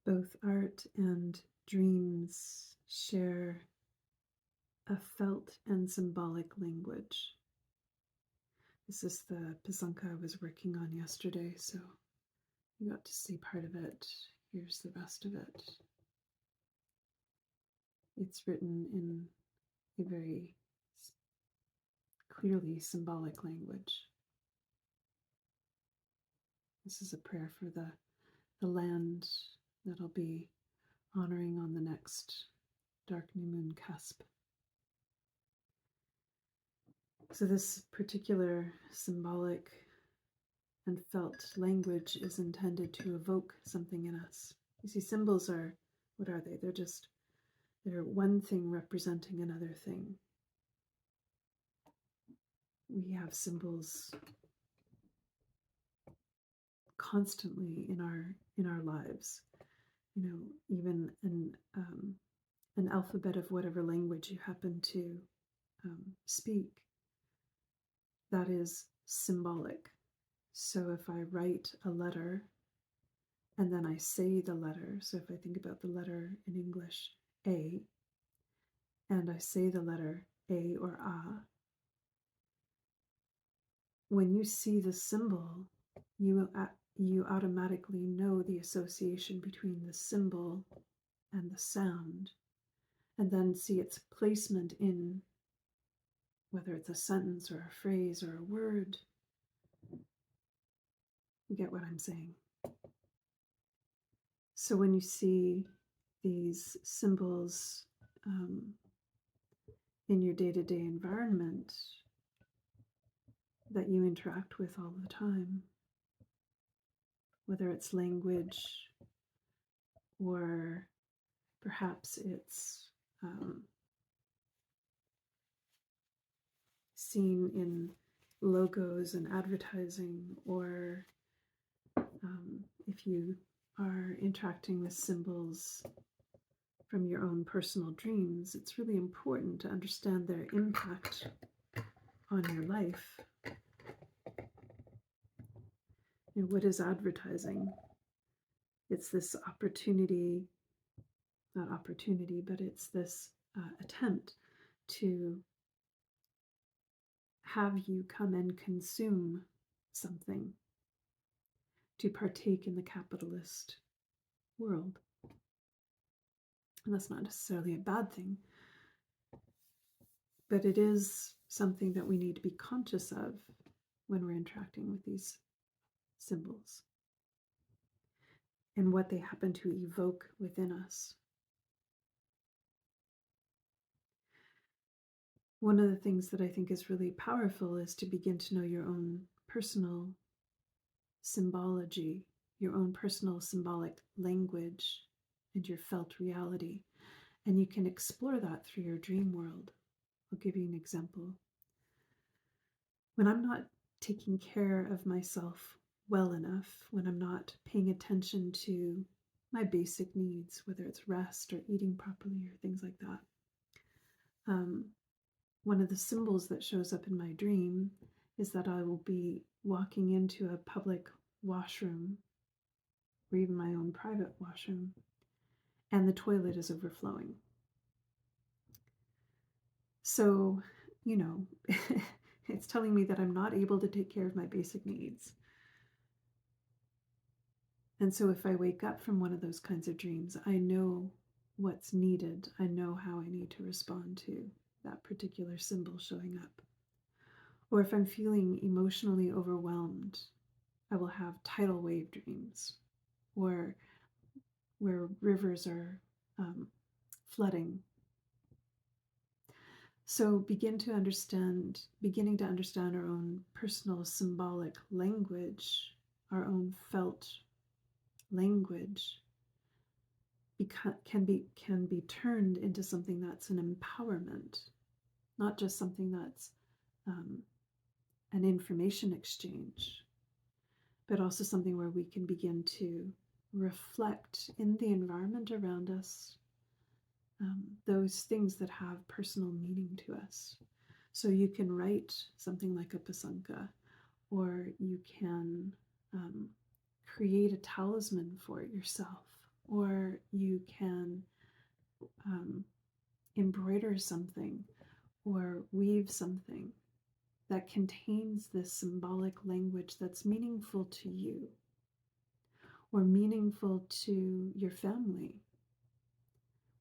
Both art and dreams share a felt and symbolic language. This is the Pasanka I was working on yesterday, so you got to see part of it. Here's the rest of it. It's written in a very clearly symbolic language. This is a prayer for the land that I'll be honoring on the next dark new moon cusp. So this particular symbolic and felt language is intended to evoke something in us. You see, symbols are, what are they? They're one thing representing another thing. We have symbols constantly in our lives. You know, even an alphabet of whatever language you happen to speak, that is symbolic. So if I write a letter and then I say the letter, so if I think about the letter in English, A, and I say the letter A or A, when you see the symbol, you automatically know the association between the symbol and the sound, and then see its placement in whether it's a sentence or a phrase or a word. You get what I'm saying? So when you see these symbols in your day-to-day environment that you interact with all the time, whether it's language or perhaps it's seen in logos and advertising, or if you are interacting with symbols from your own personal dreams, it's really important to understand their impact on your life. You know, what is advertising? It's this opportunity, not opportunity, but it's this attempt to have you come and consume something, to partake in the capitalist world. And that's not necessarily a bad thing, but it is something that we need to be conscious of when we're interacting with these symbols and what they happen to evoke within us. One of the things that I think is really powerful is to begin to know your own personal symbology, your own personal symbolic language, and your felt reality. And you can explore that through your dream world. I'll give you an example. When I'm not taking care of myself well enough, when I'm not paying attention to my basic needs, whether it's rest or eating properly or things like that, one of the symbols that shows up in my dream is that I will be walking into a public washroom or even my own private washroom, and the toilet is overflowing. So, you know, it's telling me that I'm not able to take care of my basic needs. And so if I wake up from one of those kinds of dreams, I know what's needed. I know how I need to respond to that particular symbol showing up. Or if I'm feeling emotionally overwhelmed, I will have tidal wave dreams, or where rivers are flooding. So beginning to understand our own personal symbolic language, our own felt language, can be turned into something that's an empowerment, not just something that's an information exchange, but also something where we can begin to reflect in the environment around us those things that have personal meaning to us. So you can write something like a pasanka, or you can create a talisman for yourself or you can um, embroider something or weave something that contains this symbolic language that's meaningful to you or meaningful to your family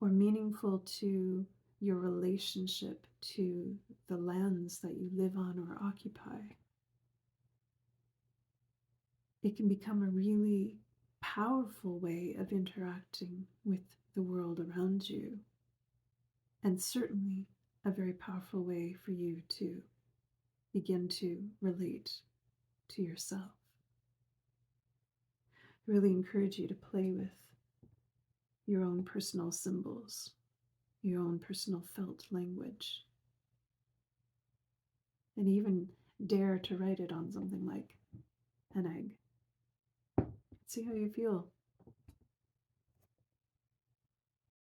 or meaningful to your relationship to the lands that you live on or occupy. It can become a really powerful way of interacting with the world around you, and certainly a very powerful way for you to begin to relate to yourself. I really encourage you to play with your own personal symbols, your own personal felt language, and even dare to write it on something like an egg. See how you feel.